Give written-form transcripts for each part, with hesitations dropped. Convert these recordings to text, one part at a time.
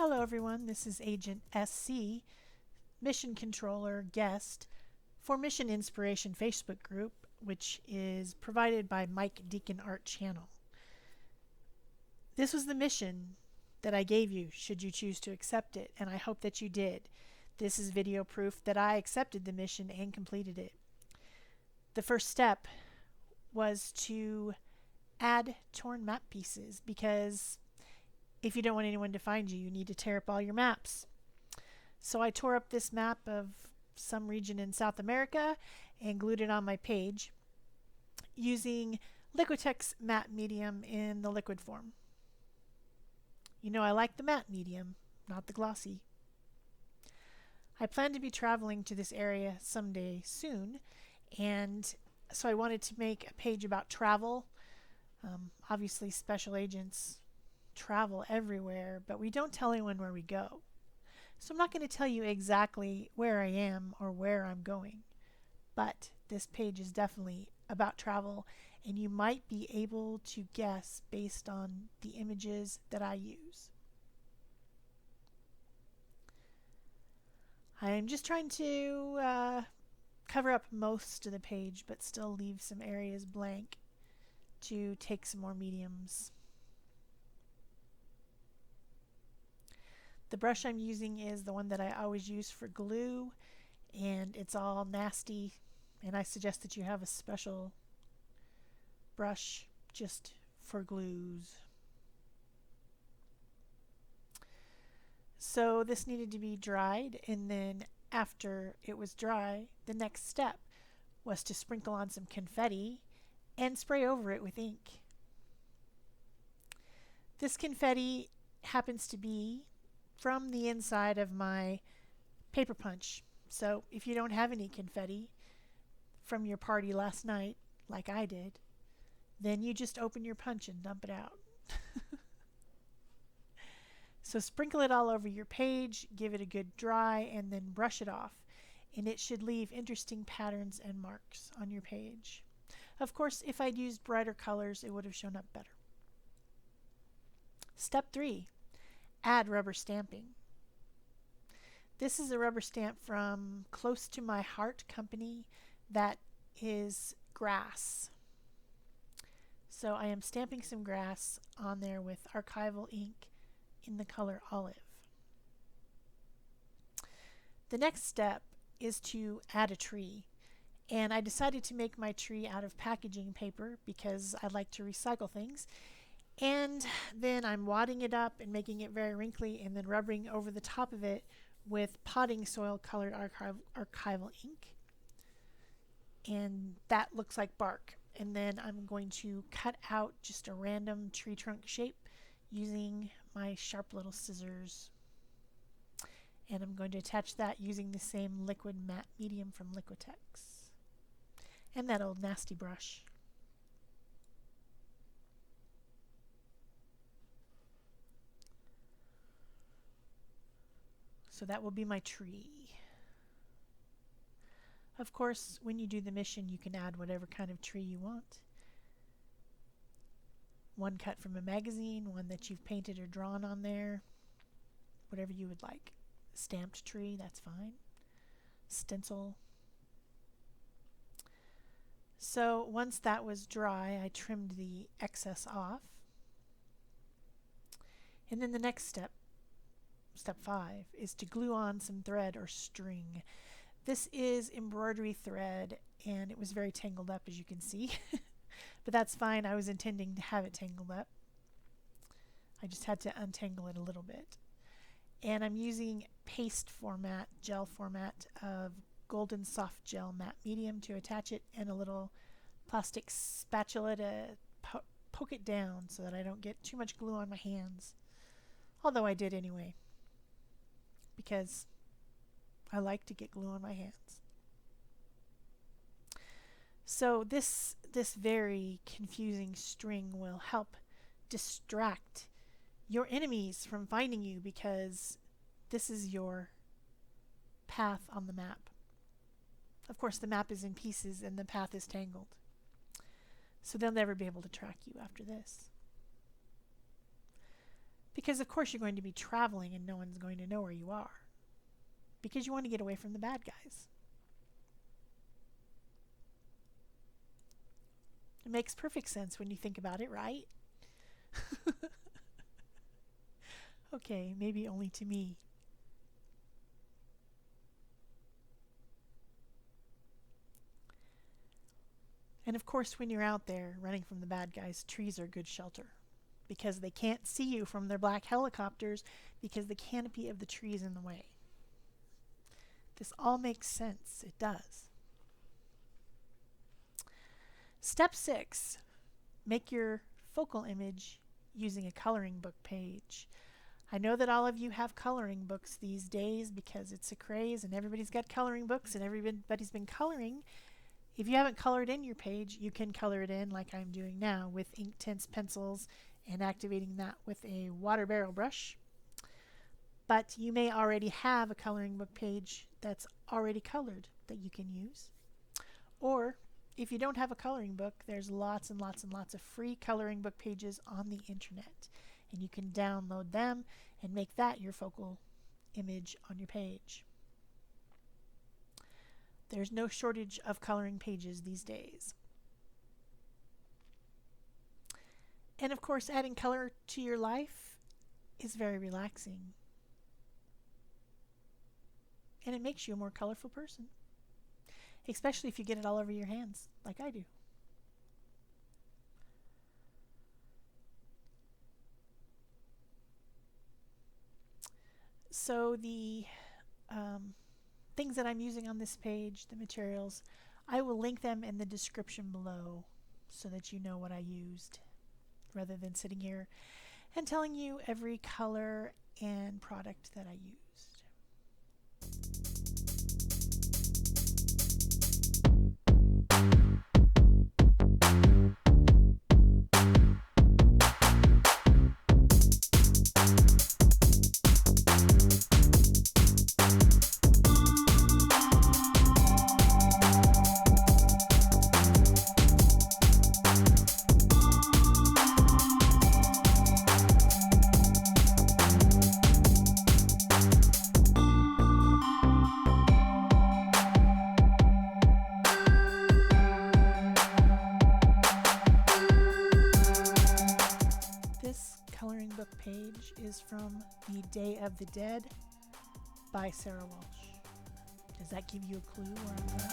Hello everyone, this is Agent SC, Mission Controller Guest for Mission Inspiration Facebook group, which is provided by Mike Deakin Art Channel. This was the mission that I gave you should you choose to accept it, and I hope that you did. This is video proof that I accepted the mission and completed it. The first step was to add torn map pieces because if you don't want anyone to find you, you need to tear up all your maps. So I tore up this map of some region in South America and glued it on my page using Liquitex matte medium in the liquid form. You know I like the matte medium, not the glossy. I plan to be traveling to this area someday soon, and so I wanted to make a page about travel. Obviously special agents travel everywhere, but we don't tell anyone where we go. So I'm not going to tell you exactly where I am or where I'm going, but this page is definitely about travel, and you might be able to guess based on the images that I use. I'm just trying to cover up most of the page, but still leave some areas blank to take some more mediums. The brush I'm using is the one that I always use for glue, and it's all nasty, and I suggest that you have a special brush just for glues. So this needed to be dried, and then after it was dry, the next step was to sprinkle on some confetti and spray over it with ink. This confetti happens to be from the inside of my paper punch. So if you don't have any confetti from your party last night, like I did, then you just open your punch and dump it out. So sprinkle it all over your page, give it a good dry, and then brush it off. And it should leave interesting patterns and marks on your page. Of course, if I'd used brighter colors, it would have shown up better. Step 3. Add rubber stamping. This is a rubber stamp from Close to My Heart company that is grass. So I am stamping some grass on there with archival ink in the color olive. The next step is to add a tree. And I decided to make my tree out of packaging paper because I like to recycle things. And then I'm wadding it up and making it very wrinkly and then rubbing over the top of it with potting soil colored archival ink. And that looks like bark. And then I'm going to cut out just a random tree trunk shape using my sharp little scissors. And I'm going to attach that using the same liquid matte medium from Liquitex. And that old nasty brush. So that will be my tree. Of course, when you do the mission, you can add whatever kind of tree you want. One cut from a magazine, one that you've painted or drawn on there, whatever you would like. Stamped tree, that's fine. Stencil. So once that was dry, I trimmed the excess off. And then the next step, step 5, is to glue on some thread or string. This is embroidery thread, and it was very tangled up, as you can see. But that's fine. I was intending to have it tangled up. I just had to untangle it a little bit. And I'm using paste format, gel format of golden soft gel matte medium to attach it, and a little plastic spatula to poke it down so that I don't get too much glue on my hands. Although I did anyway, because I like to get glue on my hands. So this very confusing string will help distract your enemies from finding you, because this is your path on the map. Of course, the map is in pieces and the path is tangled. So they'll never be able to track you after this. Because of course you're going to be traveling and no one's going to know where you are. Because you want to get away from the bad guys. It makes perfect sense when you think about it, right? Okay, maybe only to me. And of course, when you're out there running from the bad guys, trees are good shelter because they can't see you from their black helicopters because the canopy of the tree is in the way. This all makes sense. It does. Step 6, make your focal image using a coloring book page. I know that all of you have coloring books these days because it's a craze and everybody's got coloring books and everybody's been coloring. If you haven't colored in your page, you can color it in like I'm doing now with Inktense pencils and activating that with a water barrel brush. But you may already have a coloring book page that's already colored that you can use. Or if you don't have a coloring book, there's lots and lots and lots of free coloring book pages on the internet. And you can download them and make that your focal image on your page. There's no shortage of coloring pages these days. And of course, adding color to your life is very relaxing. And it makes you a more colorful person. Especially if you get it all over your hands, like I do. So the things that I'm using on this page, the materials, I will link them in the description below so that you know what I used, rather than sitting here and telling you every color and product that I used. Coloring book page is from The Day of the Dead by Sarah Walsh. Does that give you a clue where I'm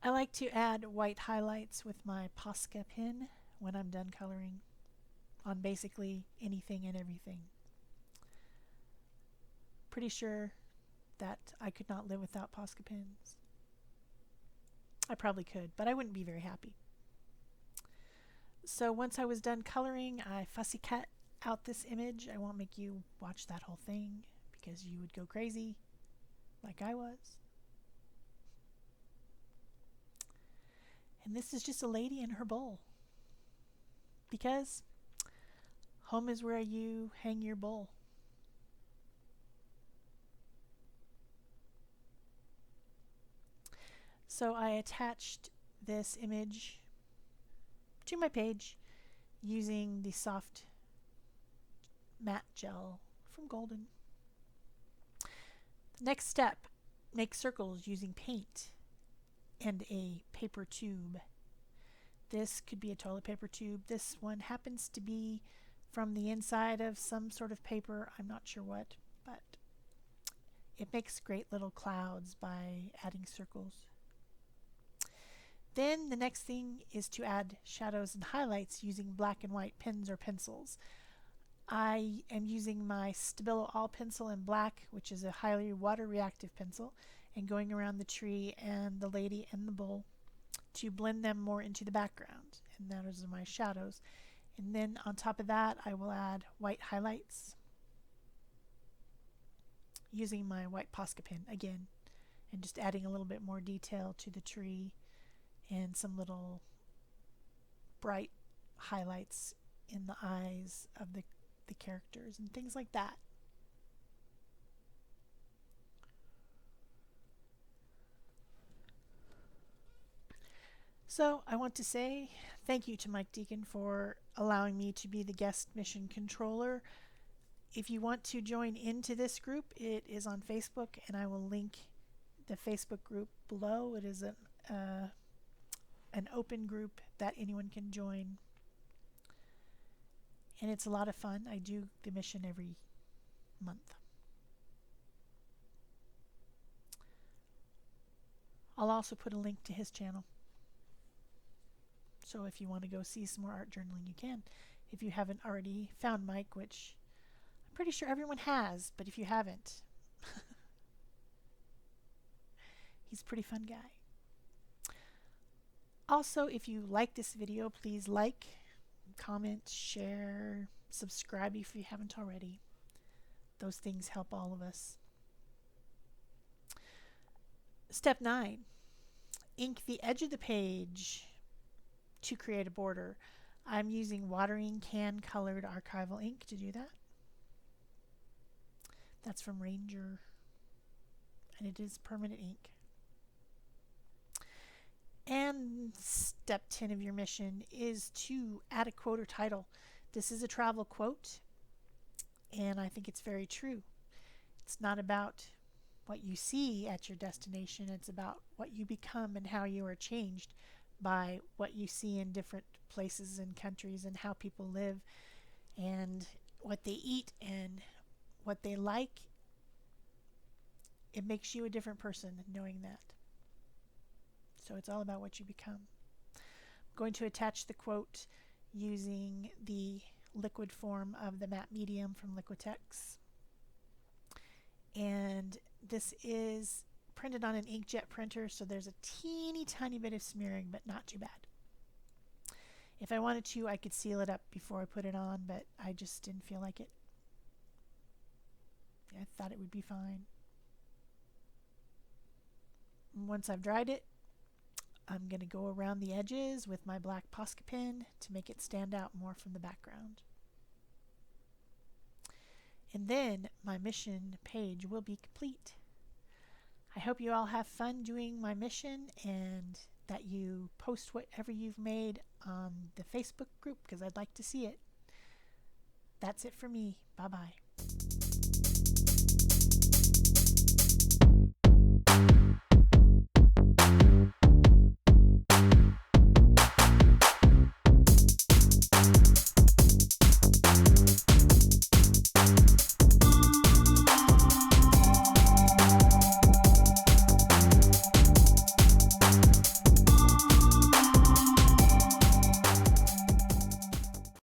I like to add white highlights with my Posca pen when I'm done coloring on basically anything and everything. Pretty sure that I could not live without Posca pens. I probably could, but I wouldn't be very happy. So once I was done coloring, I fussy cut out this image. I won't make you watch that whole thing because you would go crazy like I was. And this is just a lady in her bowl. Because home is where you hang your bowl. So I attached this image to my page using the soft matte gel from Golden. Next step, make circles using paint and a paper tube. This could be a toilet paper tube. This one happens to be from the inside of some sort of paper. I'm not sure what, but it makes great little clouds by adding circles. Then the next thing is to add shadows and highlights using black and white pens or pencils. I am using my Stabilo All pencil in black, which is a highly water reactive pencil, and going around the tree and the lady and the bowl to blend them more into the background. And those are my shadows. And then on top of that, I will add white highlights using my white Posca pen again, and just adding a little bit more detail to the tree and some little bright highlights in the eyes of the characters and things like that. So I want to say thank you to Mike Deakin for allowing me to be the guest mission controller. If you want to join into this group, it is on Facebook, and I will link the Facebook group below. It is an open group that anyone can join, and it's a lot of fun. I do the mission every month. I'll also put a link to his channel. So if you want to go see some more art journaling, you can. If you haven't already found Mike, which I'm pretty sure everyone has, but if you haven't, he's a pretty fun guy. Also, if you like this video, please like, comment, share, subscribe if you haven't already. Those things help all of us. Step 9. Ink the edge of the page to create a border. I'm using watering can colored archival ink to do that. That's from Ranger, and it is permanent ink. And step 10 of your mission is to add a quote or title. This is a travel quote, and I think it's very true. It's not about what you see at your destination, it's about what you become and how you are changed by what you see in different places and countries and how people live and what they eat and what they like. It makes you a different person knowing that. So it's all about what you become. I'm going to attach the quote using the liquid form of the matte medium from Liquitex. And this is printed on an inkjet printer, so there's a teeny tiny bit of smearing, but not too bad. If I wanted to, I could seal it up before I put it on, but I just didn't feel like it. I thought it would be fine. Once I've dried it, I'm going to go around the edges with my black Posca pen to make it stand out more from the background. And then my mission page will be complete. I hope you all have fun doing my mission and that you post whatever you've made on the Facebook group because I'd like to see it. That's it for me. Bye-bye.